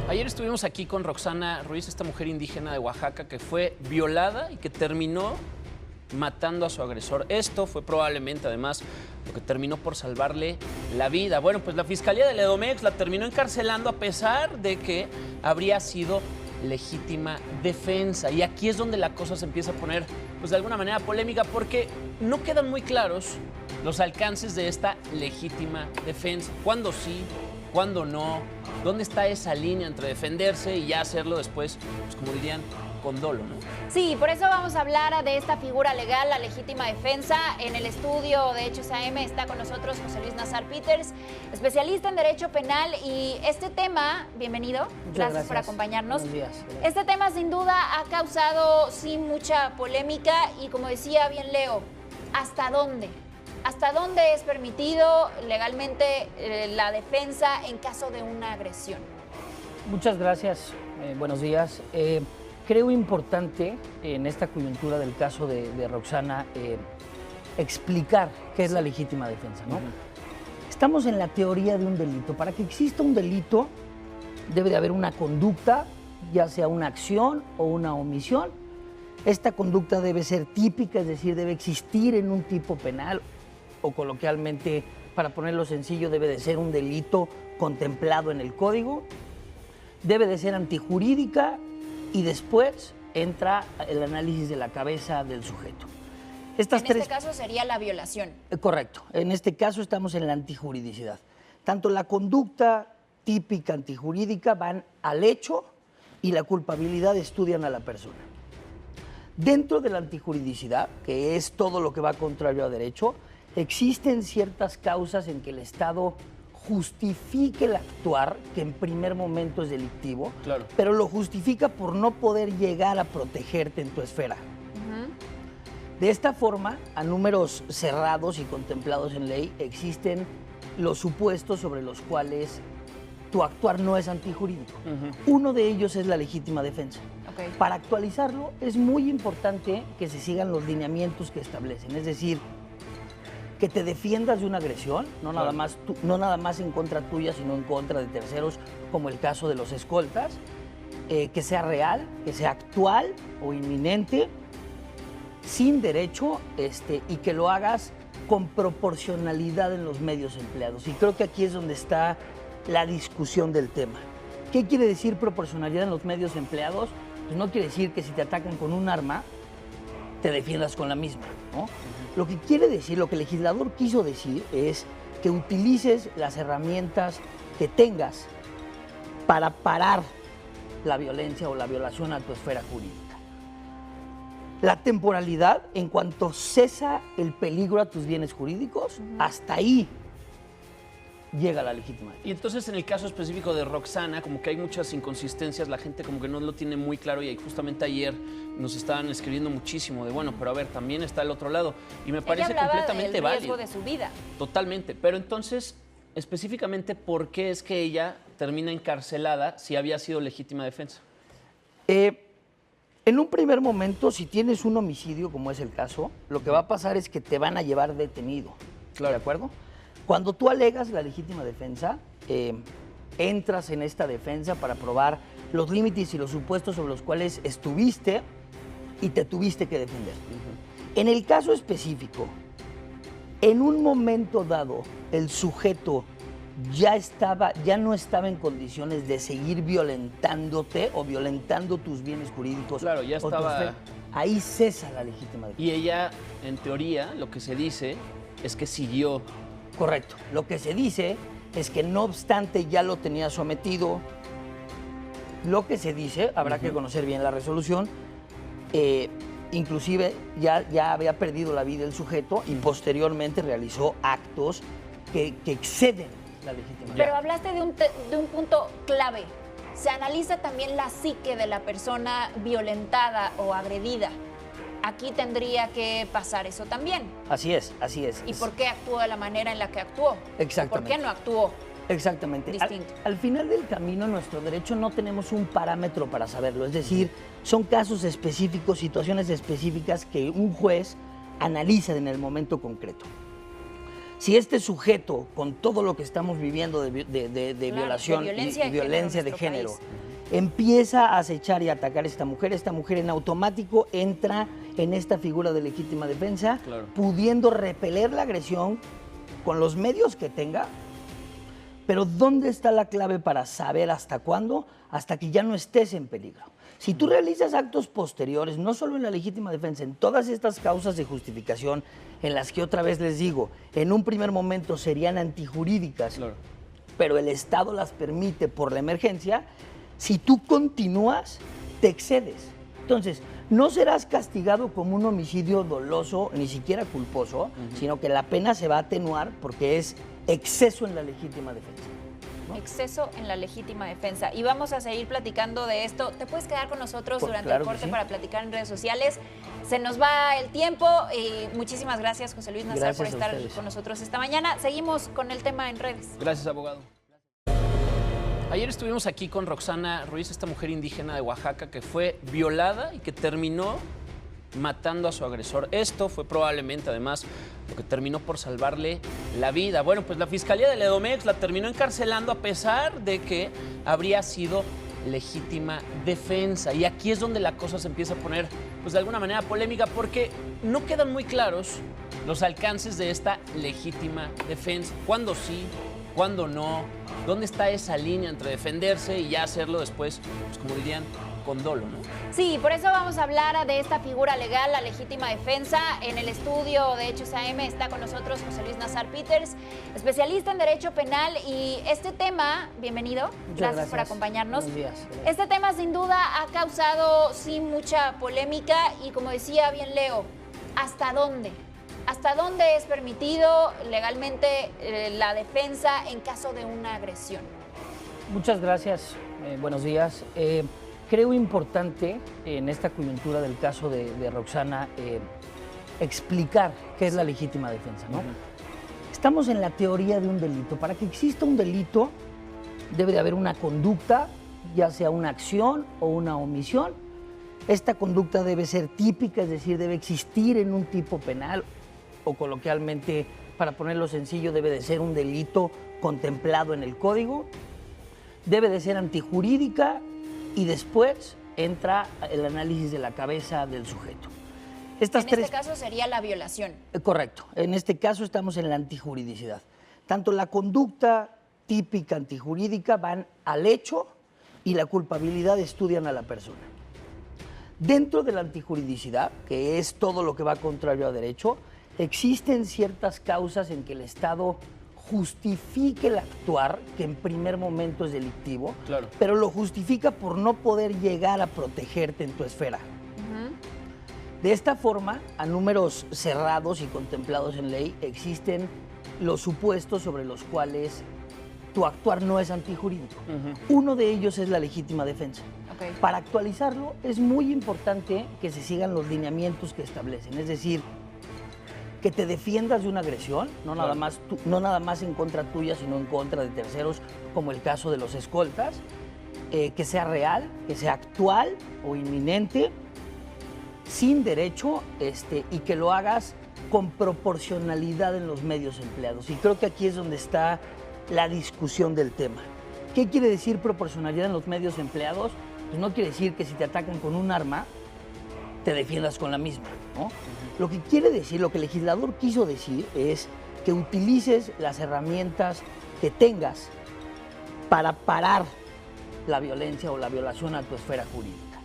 Ayer estuvimos aquí con Roxana Ruiz, esta mujer indígena de Oaxaca que fue violada y que terminó matando a su agresor. Esto fue probablemente, además, lo que terminó por salvarle la vida. Bueno, pues la Fiscalía del Edomex la terminó encarcelando a pesar de que habría sido legítima defensa. Y aquí es donde la cosa se empieza a poner, pues de alguna manera polémica, porque no quedan muy claros los alcances de esta legítima defensa. ¿Cuándo sí? ¿Cuándo no? ¿Dónde está esa línea entre defenderse y ya hacerlo después, pues como dirían, con dolo, ¿no? Sí, por eso vamos a hablar de esta figura legal, la legítima defensa. En el estudio de Hechos AM está con nosotros José Luis Nazar Peters, especialista en Derecho Penal. Y este tema, bienvenido, gracias por acompañarnos. Buenos días. Este tema sin duda ha causado sí mucha polémica y, como decía bien Leo, ¿hasta dónde? ¿Hasta dónde es permitido legalmente la defensa en caso de una agresión? Muchas gracias, buenos días. Creo importante en esta coyuntura del caso de Roxana explicar qué es la legítima defensa, ¿no? Estamos en la teoría de un delito. Para que exista un delito debe de haber una conducta, ya sea una acción o una omisión. Esta conducta debe ser típica, es decir, debe existir en un tipo penal o coloquialmente, para ponerlo sencillo, debe de ser un delito contemplado en el código, debe de ser antijurídica y después entra el análisis de la cabeza del sujeto. Este caso sería la violación. Correcto. En este caso estamos en la antijuridicidad. Tanto la conducta típica antijurídica van al hecho y la culpabilidad estudian a la persona. Dentro de la antijuridicidad, que es todo lo que va contrario a derecho, existen ciertas causas en que el Estado justifique el actuar, que en primer momento es delictivo, Claro. pero lo justifica por no poder llegar a protegerte en tu esfera. De esta forma, a números cerrados y contemplados en ley, existen los supuestos sobre los cuales tu actuar no es antijurídico. Uno de ellos es la legítima defensa. Okay. Para actualizarlo, es muy importante que se sigan los lineamientos que establecen, es decir, que te defiendas de una agresión, no nada más en contra tuya, sino en contra de terceros, como el caso de los escoltas, que sea real, que sea actual o inminente, sin derecho, y que lo hagas con proporcionalidad en los medios empleados. Y creo que aquí es donde está la discusión del tema. ¿Qué quiere decir proporcionalidad en los medios empleados? Pues no quiere decir que si te atacan con un arma, te defiendas con la misma, ¿no? Lo que quiere decir, lo que el legislador quiso decir es que utilices las herramientas que tengas para parar la violencia o la violación a tu esfera jurídica. La temporalidad, en cuanto cesa el peligro a tus bienes jurídicos, hasta ahí llega la legítima defensa. Y entonces en el caso específico de Roxana, como que hay muchas inconsistencias, la gente como que no lo tiene muy claro y justamente ayer nos estaban escribiendo muchísimo de, bueno, pero a ver, también está el otro lado y me parece completamente válido. Riesgo de su vida. Totalmente, pero entonces, específicamente, ¿por qué es que ella termina encarcelada si había sido legítima defensa? En un primer momento, si tienes un homicidio, como es el caso, lo que va a pasar es que te van a llevar detenido, Claro. ¿de acuerdo? Cuando tú alegas la legítima defensa, entras en esta defensa para probar los límites y los supuestos sobre los cuales estuviste y te tuviste que defender. En el caso específico, en un momento dado, el sujeto ya no estaba en condiciones de seguir violentándote o violentando tus bienes jurídicos. Claro, ya estaba. Ahí cesa la legítima defensa. Y ella, en teoría, lo que se dice es que siguió. Correcto. Lo que se dice es que no obstante ya lo tenía sometido. Lo que se dice, habrá que conocer bien la resolución, inclusive ya había perdido la vida el sujeto y posteriormente realizó actos que exceden la legítima defensa. Pero hablaste de un punto clave. Se analiza también la psique de la persona violentada o agredida. Aquí tendría que pasar eso también. Así es, así es. ¿Y por qué actuó de la manera en la que actuó? Exactamente. ¿Por qué no actuó? Exactamente. Distinto. Al final del camino, en nuestro derecho no tenemos un parámetro para saberlo. Es decir, son casos específicos, situaciones específicas que un juez analiza en el momento concreto. Si este sujeto, con todo lo que estamos viviendo de violación y violencia de género, empieza a acechar y atacar a esta mujer en automático entra en esta figura de legítima defensa, pudiendo repeler la agresión con los medios que tenga. Pero ¿dónde está la clave para saber hasta cuándo? Hasta que ya no estés en peligro. Si tú realizas actos posteriores, no solo en la legítima defensa, en todas estas causas de justificación, en las que otra vez les digo, en un primer momento serían antijurídicas, pero el Estado las permite por la emergencia, si tú continúas, te excedes. Entonces, no serás castigado como un homicidio doloso, ni siquiera culposo, sino que la pena se va a atenuar porque es exceso en la legítima defensa. ¿no? Exceso en la legítima defensa. Y vamos a seguir platicando de esto. ¿Te puedes quedar con nosotros durante el corte para platicar en redes sociales? Se nos va el tiempo y muchísimas gracias, José Luis Nazar, por estar con nosotros esta mañana. Seguimos con el tema en redes. Gracias, abogado. Ayer estuvimos aquí con Roxana Ruiz, esta mujer indígena de Oaxaca que fue violada y que terminó matando a su agresor. Esto fue probablemente, además, lo que terminó por salvarle la vida. Bueno, pues la Fiscalía del Edomex la terminó encarcelando a pesar de que habría sido legítima defensa. Y aquí es donde la cosa se empieza a poner, pues de alguna manera polémica, porque no quedan muy claros los alcances de esta legítima defensa. ¿Cuándo sí? ¿Cuándo no? ¿Dónde está esa línea entre defenderse y ya hacerlo después, pues como dirían, con dolo, ¿no? Sí, por eso vamos a hablar de esta figura legal, la legítima defensa. En el estudio de Hechos AM está con nosotros José Luis Nazar Peters, especialista en Derecho Penal. Y este tema, bienvenido, gracias por acompañarnos. Buenos días. Este tema sin duda ha causado, sí, mucha polémica y, como decía bien Leo, ¿hasta dónde? ¿Hasta dónde es permitido legalmente la defensa en caso de una agresión? Muchas gracias, buenos días. Creo importante en esta coyuntura del caso de Roxana explicar qué es la legítima defensa, ¿no? Estamos en la teoría de un delito. Para que exista un delito debe de haber una conducta, ya sea una acción o una omisión. Esta conducta debe ser típica, es decir, debe existir en un tipo penal, o coloquialmente, para ponerlo sencillo, debe de ser un delito contemplado en el código, debe de ser antijurídica y después entra el análisis de la cabeza del sujeto. En este caso sería la violación. Correcto. En este caso estamos en la antijuridicidad. Tanto la conducta típica antijurídica van al hecho y la culpabilidad estudian a la persona. Dentro de la antijuridicidad, que es todo lo que va contrario a derecho, existen ciertas causas en que el Estado justifique el actuar, que en primer momento es delictivo, pero lo justifica por no poder llegar a protegerte en tu esfera. De esta forma, a números cerrados y contemplados en ley, existen los supuestos sobre los cuales tu actuar no es antijurídico. Uno de ellos es la legítima defensa. Para actualizarlo, es muy importante que se sigan los lineamientos que establecen, es decir, que te defiendas de una agresión, no nada más en contra tuya, sino en contra de terceros, como el caso de los escoltas, que sea real, que sea actual o inminente, sin derecho, y que lo hagas con proporcionalidad en los medios empleados. Y creo que aquí es donde está la discusión del tema. ¿Qué quiere decir proporcionalidad en los medios empleados? Pues no quiere decir que si te atacan con un arma, te defiendas con la misma, ¿no? Lo que quiere decir, lo que el legislador quiso decir es que utilices las herramientas que tengas para parar la violencia o la violación a tu esfera jurídica.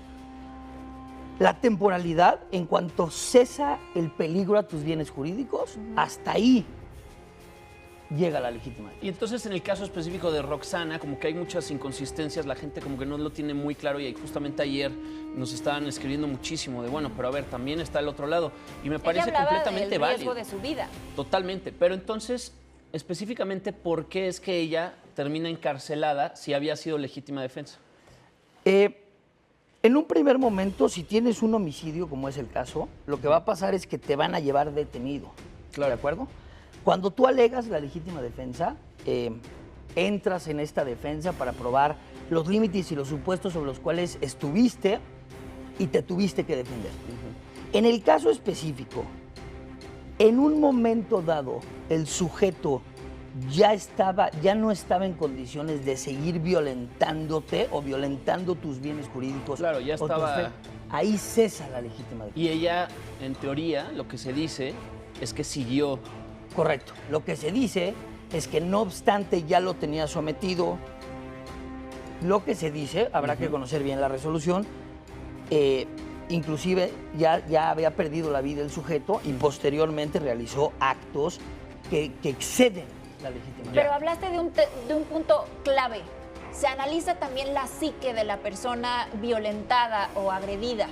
La temporalidad, en cuanto cesa el peligro a tus bienes jurídicos, hasta ahí llega la legítima defensa. Y entonces, en el caso específico de Roxana, como que hay muchas inconsistencias, la gente como que no lo tiene muy claro, y justamente ayer nos estaban escribiendo muchísimo de, bueno, pero a ver, también está el otro lado, y me parece completamente válido. Riesgo de su vida. Totalmente, pero entonces, específicamente, ¿por qué es que ella termina encarcelada si había sido legítima defensa? En un primer momento, si tienes un homicidio, como es el caso, lo que va a pasar es que te van a llevar detenido, ¿de acuerdo? Cuando tú alegas la legítima defensa, entras en esta defensa para probar los límites y los supuestos sobre los cuales estuviste y te tuviste que defender. En el caso específico en un momento dado el sujeto ya no estaba en condiciones de seguir violentándote o violentando tus bienes jurídicos. Claro, ya o tu estaba... fe, ahí cesa la legítima defensa. Y ella, en teoría, lo que se dice es que siguió. Correcto. Lo que se dice es que no obstante ya lo tenía sometido. Lo que se dice, habrá que conocer bien la resolución, inclusive ya había perdido la vida el sujeto y posteriormente realizó actos que exceden la legítima defensa. Pero hablaste de un punto clave. Se analiza también la psique de la persona violentada o agredida.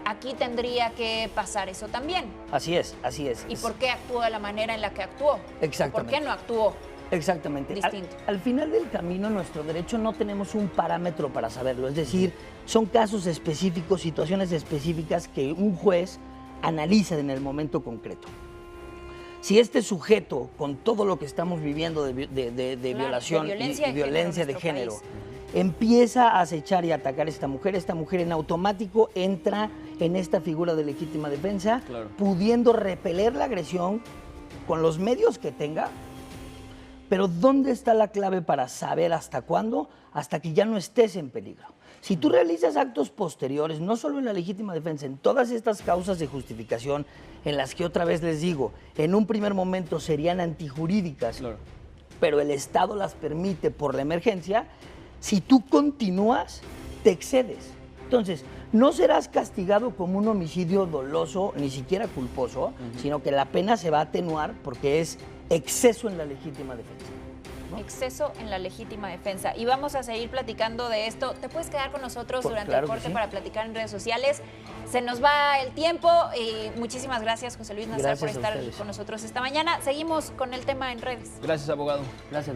Aquí tendría que pasar eso también. Así es, así es. ¿Y por qué actuó de la manera en la que actuó? Exactamente. ¿Por qué no actuó? Exactamente. Distinto. Al final del camino, en nuestro derecho no tenemos un parámetro para saberlo. Es decir, son casos específicos, situaciones específicas que un juez analiza en el momento concreto. Si este sujeto, con todo lo que estamos viviendo de violación y violencia de género, empieza a acechar y atacar a esta mujer en automático entra en esta figura de legítima defensa, pudiendo repeler la agresión con los medios que tenga. Pero ¿dónde está la clave para saber hasta cuándo? Hasta que ya no estés en peligro. Si tú realizas actos posteriores, no solo en la legítima defensa, en todas estas causas de justificación, en las que otra vez les digo, en un primer momento serían antijurídicas, pero el Estado las permite por la emergencia, si tú continúas, te excedes. Entonces, no serás castigado como un homicidio doloso, ni siquiera culposo, sino que la pena se va a atenuar porque es exceso en la legítima defensa. ¿no? Exceso en la legítima defensa. Y vamos a seguir platicando de esto. Te puedes quedar con nosotros durante el corte para platicar en redes sociales. Se nos va el tiempo y muchísimas gracias, José Luis Nazar, por estar con nosotros esta mañana. Seguimos con el tema en redes. Gracias, abogado. Gracias.